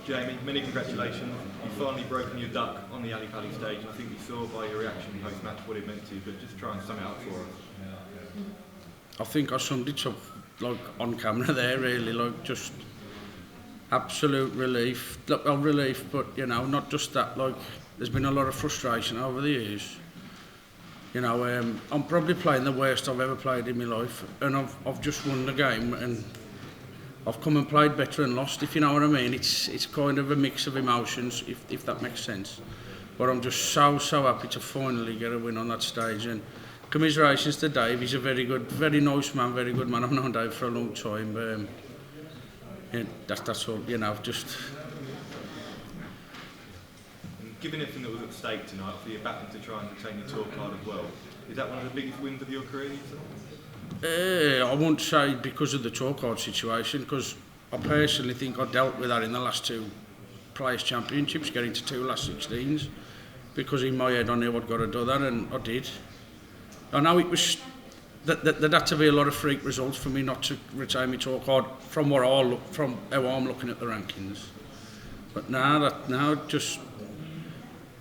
Jamie, many congratulations. You've finally broken your duck on the Ali Palace stage, and I think we saw by your reaction post-match what it meant to you, but just try and sum it up for us. I think I summed it up like on camera there, really, like just absolute relief. Well, relief, but you know, not just that. Like, there's been a lot of frustration over the years. You know, I'm probably playing the worst I've ever played in my life, and I've just won the game, and I've come and played better and lost, if you know what I mean. It's kind of a mix of emotions, if that makes sense. But I'm just so happy to finally get a win on that stage, and commiserations to Dave. He's a very good, very nice man, very good man. I've known Dave for a long time. Yeah, that's all, you know, just... Given everything that was at stake tonight, for your batting to try and retain your tour card as well, is that one of the biggest wins of your career? I won't say because of the tour card situation, because I personally think I dealt with that in the last two Players Championships, getting to two last 16s, because in my head I knew I'd got to do that, and I did. I know it was that had to be a lot of freak results for me not to retain my tour card from how I'm looking at the rankings. But now just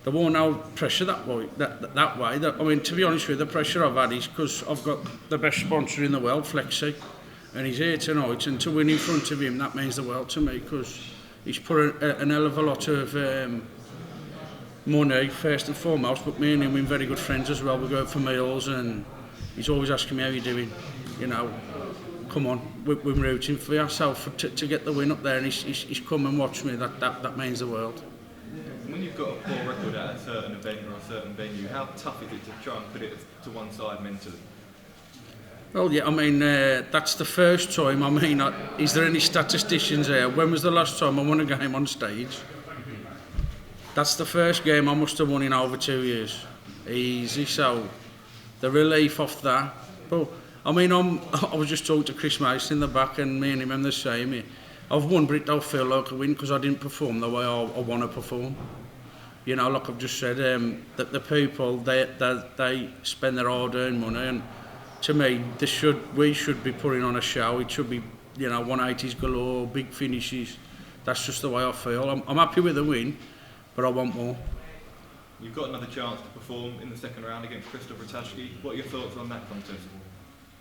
there won't no pressure that way. I mean, to be honest with you, the pressure I've had is because I've got the best sponsor in the world, Flexi, and he's here tonight, and to win in front of him, that means the world to me, because he's put an hell of a lot of money first and foremost, but me and him we're very good friends as well. We go out for meals, and he's always asking me how you're doing. You know, come on, we're rooting for yourself to get the win up there, and he's come and watched me. That means the world. When you've got a poor record at a certain event or a certain venue, how tough is it to try and put it to one side mentally? Well, yeah, I mean, that's the first time. I mean, is there any statisticians there? When was the last time I won a game on stage? That's the first game I must have won in over 2 years. Easy, so the relief off that. But I mean, I was just talking to Chris Mason in the back, and me and him the same. I've won, but it don't feel like a win because I didn't perform the way I want to perform. You know, like I've just said, that the people they spend their hard-earned money, and to me, we should be putting on a show. It should be, you know, 180s galore, big finishes. That's just the way I feel. I'm happy with the win, but I want more. You've got another chance to perform in the second round against Christopher Tashki. What are your thoughts on that contest?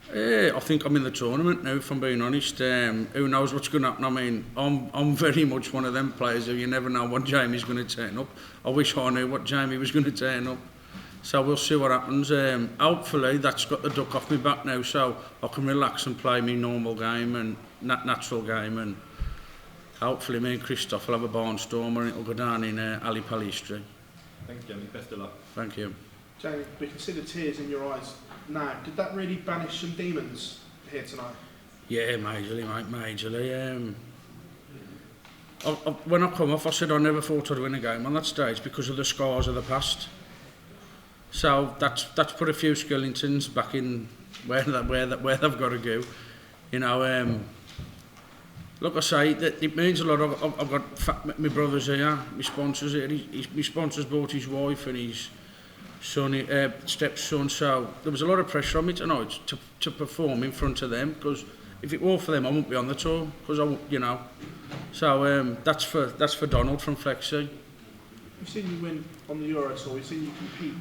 I think I'm in the tournament now, if I'm being honest. Who knows what's going to happen? I mean, I'm very much one of them players who you never know what Jamie's going to turn up. I wish I knew what Jamie was going to turn up. So we'll see what happens. Hopefully that's got the duck off my back now, so I can relax and play my normal game and natural game, and hopefully me and Christoph will have a barnstormer and it'll go down in Ali Palace history. Thanks, Jamie. Best of luck. Thank you. Jamie, we can see the tears in your eyes now. Did that really banish some demons here tonight? Yeah, majorly, mate, majorly. When I come off, I said I never thought I'd win a game on that stage because of the scars of the past. So that's put a few Skellingtons back in where they've got to go. You know, like I say, it means a lot. I've got my brothers here, my sponsors here. My sponsors bought his wife and his son, stepson. So there was a lot of pressure on me tonight to perform in front of them, because if it weren't for them, I wouldn't be on the tour. Because you know, so that's for Donald from Flexi. We've seen you win on the Euro Tour. We've seen you compete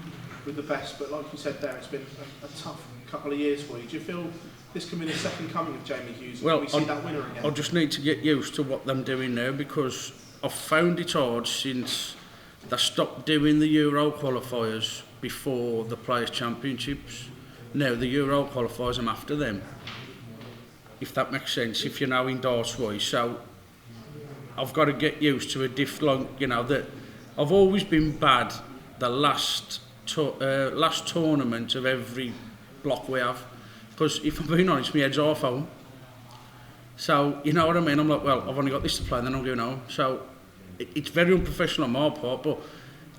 with the best, but like you said there, it's been a tough couple of years for you. Do you feel this can be the second coming of Jamie Hughes? Well, we see that winner again. I just need to get used to what I'm doing now, because I've found it hard since they stopped doing the Euro qualifiers before the Players Championships. Now the Euro qualifiers, I'm after them, if that makes sense, if you're now in darts wise. So I've got to get used to a different, you know, that I've always been bad the last tournament of every block we have, because if I'm being honest, my head's half home. So you know what I mean. I'm like, well, I've only got this to play, and then I'm going home. So it's very unprofessional on my part, but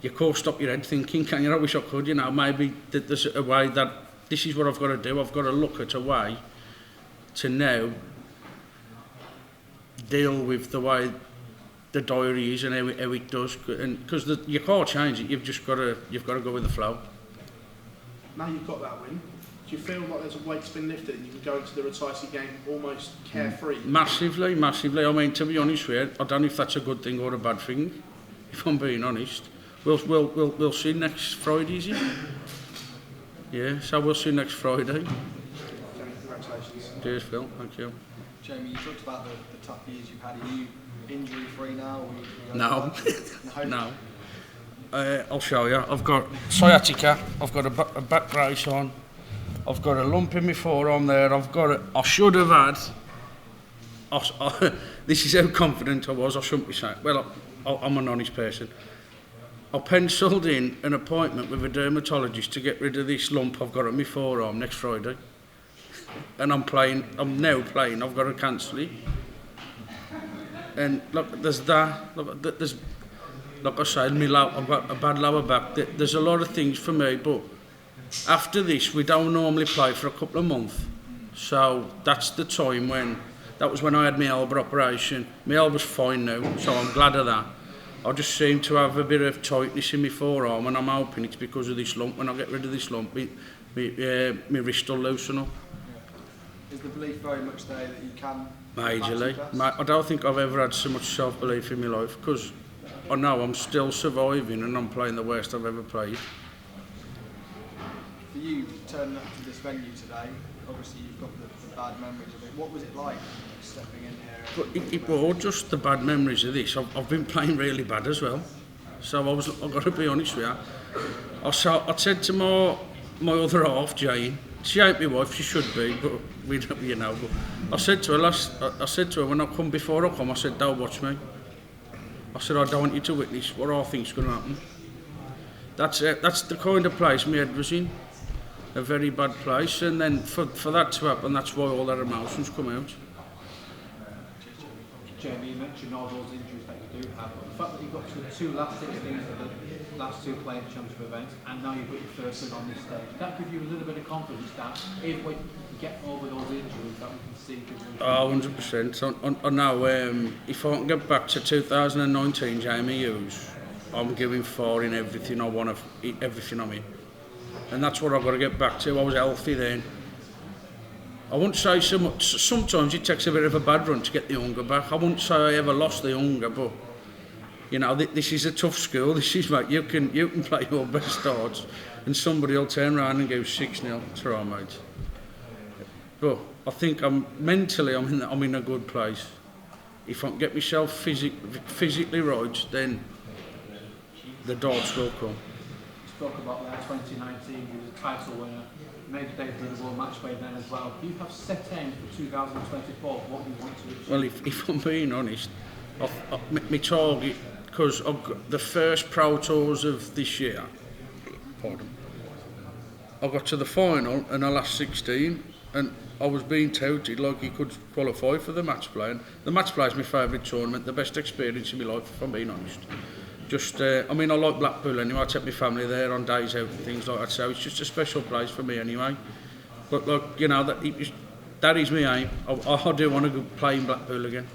you can't stop your head thinking, can you? I wish I could. You know, maybe there's a way that this is what I've got to do. I've got to look at a way to now deal with the way the diary is and how it does, and because you can't change it, you've got to go with the flow. Now you've got that win, Do you feel like there's a weight's been lifted and you can go into the Retici game almost carefree? Massively, massively. I mean, to be honest with you, I don't know if that's a good thing or a bad thing, if I'm being honest. We'll see next Friday, is it? Yeah, so we'll see next Friday. Jamie, congratulations. Cheers, Phil. Thank you. Jamie, you talked about the tough years you've had. Are you injury free now? No. No. I'll show you. I've got sciatica. I've got a back brace on. I've got a lump in my forearm there. I should have had. This is how confident I was. I shouldn't be saying. Well, I'm an honest person. I penciled in an appointment with a dermatologist to get rid of this lump I've got on my forearm next Friday. And I'm now playing. I've got to cancel it. And look, there's that. Look, there's, like I said, I've got a bad lower back. There's a lot of things for me, but after this, we don't normally play for a couple of months. So that's the time that was when I had my elbow operation. My elbow's fine now, so I'm glad of that. I just seem to have a bit of tightness in my forearm, and I'm hoping it's because of this lump. When I get rid of this lump, my wrist will loosen up. Yeah. Is the belief very much there that you can? Majorly. I don't think I've ever had so much self-belief in my life, because I know I'm still surviving and I'm playing the worst I've ever played. For you, turning up to this venue today, obviously you've got the bad memories of it. What was it like stepping in here? But it was just the bad memories of this. I've been playing really bad as well. So I've got to be honest with you. I said to my other half, Jane, she ain't my wife, she should be, but we don't, you know. But I said to her when I come, before I come, I said, don't watch me. I said, I don't want you to witness what I think's going to happen. That's it. That's the kind of place my head was in. A very bad place. And then for that to happen, that's why all that emotions come out. Jamie, you mentioned all those injuries that you do have, but the fact that you got to the two last 16s of the last two playing championship events, and now you've got your first win on this stage, that gives you a little bit of confidence that if we get over those injuries, that we can see. 100%. I know if I can get back to 2019, Jamie Hughes, I'm giving for in everything I want to, everything I'm in, and that's what I've got to get back to. I was healthy then. I wouldn't say so much. Sometimes it takes a bit of a bad run to get the hunger back. I wouldn't say I ever lost the hunger, but you know, this is a tough school. This is, mate, you can play your best darts, and somebody will turn around and go 6-0. It's all right, mate. But I think mentally I'm in a good place. If I can get myself physically right, then the darts will come. You spoke about that 2019, you was a title winner. Made the debut of the World Match Play then as well. Do you have set aims for 2024, what you want to achieve? Well, if I'm being honest, my target, because I've got the first Pro Tours of this year, I got to the final in the last 16, and I was being touted like he could qualify for the match play. And the match play is my favourite tournament, the best experience in my life, if I'm being honest. Just, I mean, I like Blackpool anyway. I take my family there on days out and things like that. So it's just a special place for me anyway. But look, you know, that is my aim. I do want to go play in Blackpool again.